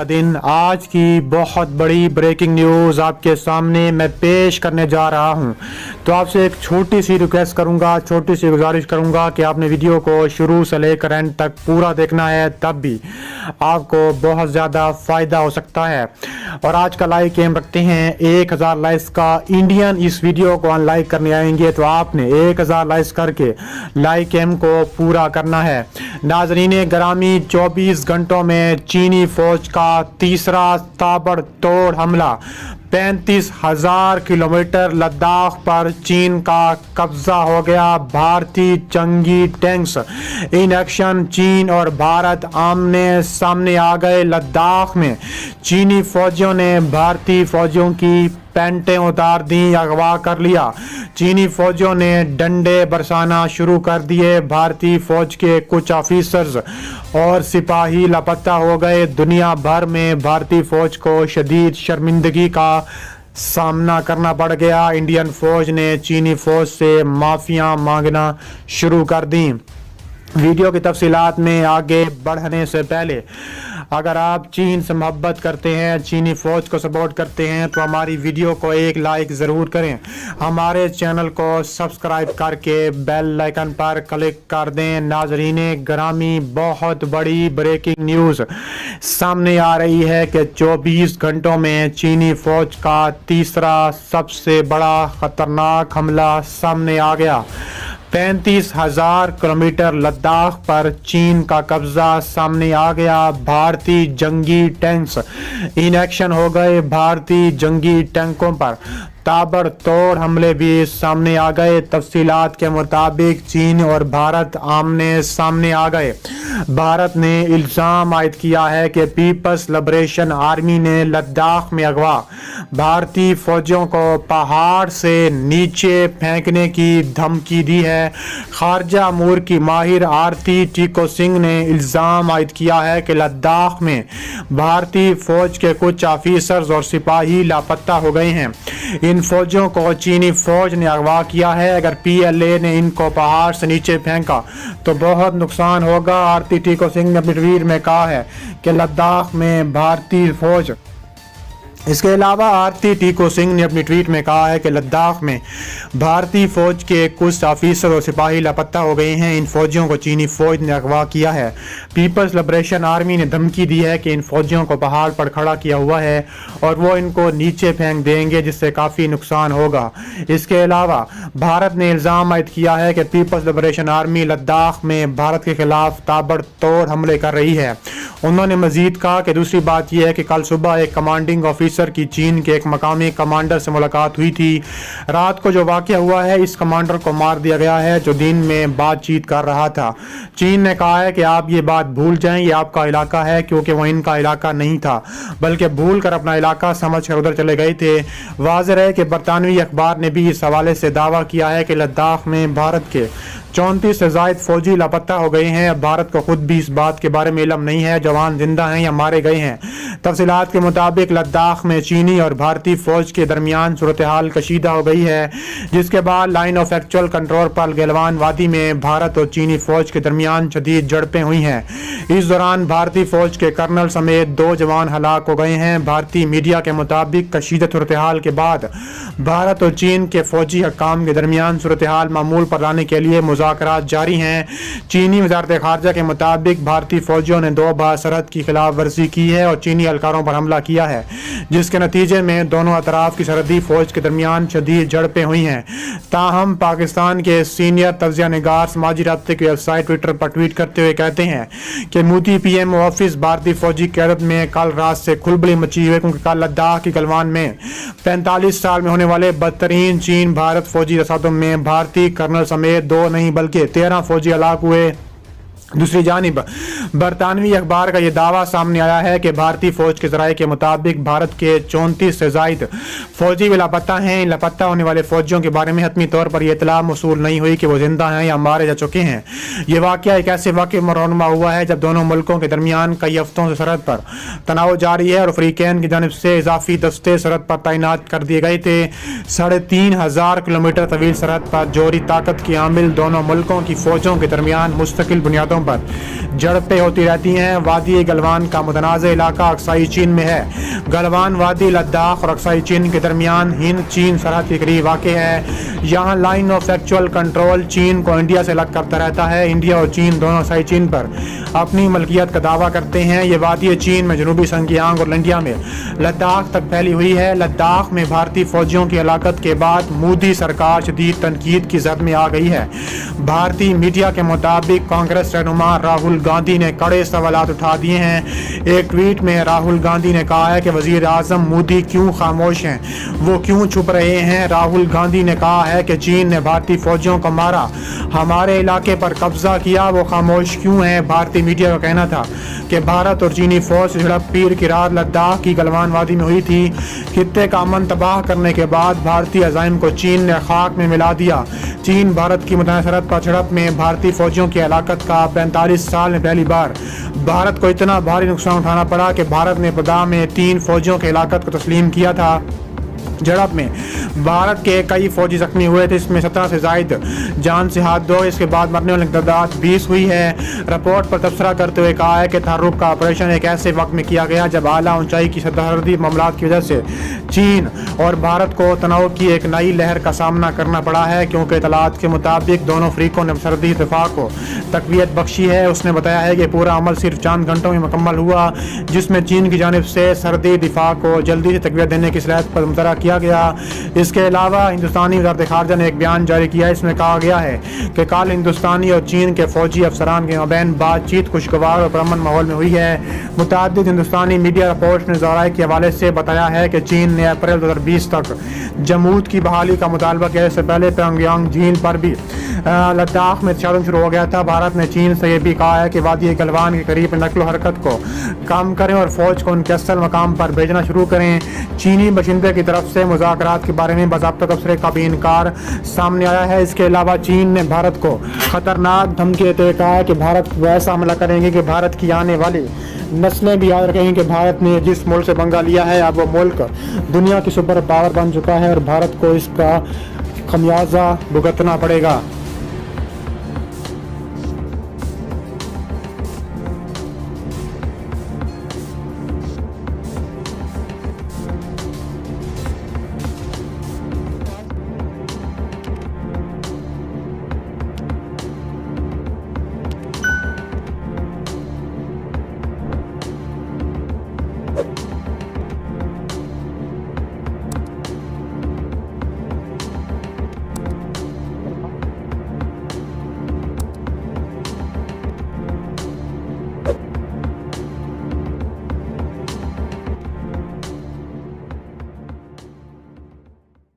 का दिन। आज की बहुत बड़ी ब्रेकिंग न्यूज़ आपके सामने मैं पेश करने जा रहा हूं। तो आपसे एक छोटी सी रिक्वेस्ट करूंगा, छोटी सी गुजारिश करूंगा कि आपने वीडियो को शुरू से लेकर एंड तक पूरा देखना है, तब भी आपको बहुत ज़्यादा फ़ायदा हो सकता है। और आज का लाइक एम रखते हैं 1000 लाइक्स का। इंडियन इस वीडियो को अनलाइक करने आएंगे तो आपने 1000 लाइक्स करके लाइक एम को पूरा करना है। नाजरीन ग्रामी, 24 घंटों में चीनी फौज का तीसरा ताबड़तोड़ हमला। 35,000 किलोमीटर लद्दाख पर चीन का कब्जा हो गया। भारतीय जंगी टैंक्स इन एक्शन। चीन और भारत आमने सामने आ गए। लद्दाख में चीनी फौजियों ने भारतीय फौजियों की पैंटें उतार दी, अगवा कर लिया। चीनी फौजियों ने डंडे बरसाना शुरू कर दिए। भारतीय फौज के कुछ ऑफिसर्स और सिपाही लापता हो गए। दुनिया भर में भारतीय फौज को शदीद शर्मिंदगी का सामना करना पड़ गया। इंडियन फौज ने चीनी फौज से माफिया मांगना शुरू कर दी। वीडियो की तफसीलात में आगे बढ़ने से पहले अगर आप चीन से मोहब्बत करते हैं, चीनी फौज को सपोर्ट करते हैं, तो हमारी वीडियो को एक लाइक ज़रूर करें। हमारे चैनल को सब्सक्राइब करके बेल आइकन पर क्लिक कर दें। नाजरीन ग्रामी, बहुत बड़ी ब्रेकिंग न्यूज़ सामने आ रही है कि 24 घंटों में चीनी फौज का तीसरा सबसे बड़ा ख़तरनाक हमला सामने आ गया। 35,000 किलोमीटर लद्दाख पर चीन का कब्जा सामने आ गया। भारतीय जंगी टैंक्स इन एक्शन हो गए। भारतीय जंगी टैंकों पर ताबड़तोड़ हमले भी सामने आ गए। तफसीलात के मुताबिक चीन और भारत आमने सामने आ गए। भारत ने इल्ज़ाम आयद किया है कि पीपल्स लिबरेशन आर्मी ने लद्दाख में अगवा भारतीय फौजियों को पहाड़ से नीचे फेंकने की धमकी दी है। खारजा अमूर की माहिर आरती टीको सिंह ने इल्ज़ाम आयद किया है कि लद्दाख में भारतीय फौज के कुछ ऑफिसर्स और सिपाही लापता हो गए हैं। इन फौजियों को चीनी फौज ने अगवा किया है। अगर PLA ने इनको पहाड़ से नीचे फेंका तो बहुत नुकसान होगा। आरती टीको सिंह ने अपनी ट्वीट में कहा है कि लद्दाख में भारतीय फौज। इसके अलावा आरती टीको सिंह ने अपनी ट्वीट में कहा है कि लद्दाख में भारतीय फौज के कुछ ऑफिसर और सिपाही लापता हो गए हैं। इन फौजियों को चीनी फौज ने अगवा किया है। पीपल्स लिबरेशन आर्मी ने धमकी दी है कि इन फौजियों को पहाड़ पर खड़ा किया हुआ है और वो इनको नीचे फेंक देंगे, जिससे काफ़ी नुकसान होगा। इसके अलावा भारत ने इल्ज़ाम आयद किया है कि पीपल्स लिबरेशन आर्मी लद्दाख में भारत के खिलाफ ताबड़तोड़ हमले कर रही है। उन्होंने मजीद कहा कि दूसरी बात यह है कि कल सुबह एक कमांडिंग ऑफिसर की चीन के एक मकामी कमांडर से मुलाकात हुई थी। रात को जो वाक़या हुआ है, इस कमांडर को मार दिया गया है जो दिन में बातचीत कर रहा था। चीन ने कहा है कि आप ये बात भूल जाएं, ये आपका इलाका है, क्योंकि वह इनका इलाका नहीं था, बल्कि भूल कर अपना इलाका समझ कर उधर चले गए थे। वाज़ेह है कि बरतानवी अखबार ने भी इस हवाले से दावा किया है कि लद्दाख में भारत के 34 से ज़ायद फौजी लापता हो गए हैं। भारत को खुद भी इस बात के बारे में इल्म नहीं है जवान जिंदा हैं या मारे गए हैं। तफसीलात के मुताबिक लद्दाख में चीनी और भारतीय फौज के दरमियान सूरत हाल कशीदा हो गई है, जिसके बाद लाइन ऑफ एक्चुअल कंट्रोल पर गलवान वादी में भारत और चीनी फौज के दरमियान शदीद झड़पें हुई हैं। इस दौरान भारतीय फौज के कर्नल समेत 2 जवान हलाक हो गए हैं। भारतीय मीडिया के मुताबिक कशीदा सूरत हाल के बाद भारत और चीन के फौजी हकाम के दरमियान सूरत हाल मामूल पर लाने के लिए मुज़ाकरात जारी हैं। चीनी वज़ारत ख़ारजा के मुताबिक भारतीय फौजियों ने 2 बार सरहद की खिलाफ वर्जी की है और चीनी एहलकारों पर हमला किया है, जिसके नतीजे में दोनों अतराफ की सरहदी फौज के दरमियान शदीद झड़पें हुई हैं। ताहम पाकिस्तान के सीनियर तज्ज़िया निगार समाजी राब्ते की वेबसाइट ट्विटर पर ट्वीट करते हुए कहते हैं कि मोदी PM ऑफिस भारतीय फौजी क़यादत में कल रात से खुलबली मची हुई, क्योंकि कल लद्दाख की गलवान में 45 साल में होने वाले बदतरीन चीन भारत फौजी तसादुम में भारतीय कर्नल समेत 2 नहीं बल्कि 13 फौजी हलाक हुए। दूसरी जानिब बरतानवी अखबार का यह दावा सामने आया है कि भारतीय फौज के ज़राए के मुताबिक भारत के 34 से ज़ायद फौजी भी लापता हैं। लापता होने वाले फौजियों के बारे में हतमी तौर पर यह इतला मौसूल नहीं हुई कि वो जिंदा हैं या मारे जा चुके हैं। ये वाक़या एक ऐसे वाक़े में रौनमा हुआ है जब दोनों मुल्कों के दरमियान कई हफ्तों से सरहद पर तनाव जारी है और अफ्रीकैन की जानिब से इजाफी दस्ते सरहद पर तैनात कर दिए गए थे। 3,500 किलोमीटर तवील सरहद पर जोरी ताकत की आमिल दोनों मुल्कों की फौजों के दरमियान मुस्तकिल बुनियादों पर झड़पें होती रहती हैं। वादी गलवान का मुतनाज़ इलाका अक्साई चीन में है। गलवान वादी लद्दाख और अक्साई चीन के दरमियान हिंद चीन सरहद के करीब वाक़ है। यहाँ लाइन ऑफ एक्चुअल कंट्रोल चीन को इंडिया से अलग करता रहता है। इंडिया और चीन दोनों अक्साई चीन पर अपनी मलकियत का दावा करते हैं। ये वादी चीन में जनूबी संगियांग और लंडिया में लद्दाख तक फैली हुई है। लद्दाख में भारतीय फौजियों की हलाकत के बाद मोदी सरकार शदीद तनकीद की जद में आ गई है। भारतीय मीडिया के मुताबिक कांग्रेस रहनुमा राहुल गांधी ने कड़े सवालात उठा दिए हैं। एक ट्वीट में राहुल गांधी ने कहा है कि वजीर आजम मोदी क्यों खामोश हैं, वो क्यों छुप रहे हैं। राहुल गांधी ने कहा है कि चीन ने भारतीय फौजियों को मारा, हमारे इलाके पर कब्जा किया, वो खामोश क्यों हैं। भारतीय मीडिया का कहना था कि भारत और चीनी फौज से झड़प पीर की रात लद्दाख की गलवान वादी में हुई थी। खित्ते का अमन तबाह करने के बाद भारतीय अज़ाइम को चीन ने खाक में मिला दिया। चीन भारत की मुतनाज़ सरहद पर झड़प में भारतीय फौजियों की हलाकत का 45 साल में पहली बार भारत को इतना भारी नुकसान उठाना पड़ा कि भारत ने इब्तिदा में 3 फौजियों की हलाकत को तस्लीम किया था। झड़प में भारत के कई फौजी जख्मी हुए थे, इसमें 17 से जायद जान से हाथ धो। इसके बाद मरने वालों की तादाद 20 हुई है। रिपोर्ट पर तबसरा करते हुए कहा है कि तहर्रुक का ऑपरेशन एक ऐसे वक्त में किया गया जब आला ऊंचाई की सरहदी मामलात की वजह से चीन और भारत को तनाव की एक नई लहर का सामना करना पड़ा है, क्योंकि इतलात के मुताबिक दोनों फरीकों ने सरहदी इत्तेफाक को तकवीत बख्शी है। उसने बताया है कि पूरा अमल सिर्फ चंद घंटों में मुकम्मल हुआ, जिसमें चीन की जानिब से सरहदी दिफा को जल्दी से तकवीत देने की सलाहियत पर मुतरा किया गया। इसके अलावा हिंदुस्तानी वज़ारत ख़ारजा ने एक बयान जारी किया। इसमें कहा गया है कि कल हिंदुस्तानी और चीन के फौजी अफसरान के माबैन बातचीत खुशगवार और पुरअमन माहौल में हुई है। मुतादिद हिंदुस्तानी मीडिया रिपोर्ट्स ने ज़राए के हवाले से बताया है कि चीन ने अप्रैल 2020 तक जमूद की बहाली का मुतालबा किया। इससे पहले प्योंगयांग झील पर भी लद्दाख में तशादुम शुरू हो गया था। भारत ने चीन से यह भी कहा है कि वादी गलवान के करीब नकलो हरकत को कम करें और फौज को उनके असल मकाम पर भेजना शुरू करें। चीनी बशिंदे की तरफ से मुज़ाकरात के बारे में बाज़ाब्ता तबसरे का भी इनकार सामने आया है। इसके अलावा चीन ने भारत को खतरनाक धमकी देते हुए कहा है कि भारत वैसा हमला करेंगे कि भारत की आने वाली नस्लें भी याद रखेंगी कि भारत ने जिस मुल्क से पंगा लिया है अब वो मुल्क दुनिया की सुपर पावर बन चुका है और भारत को इसका खमियाजा भुगतना पड़ेगा।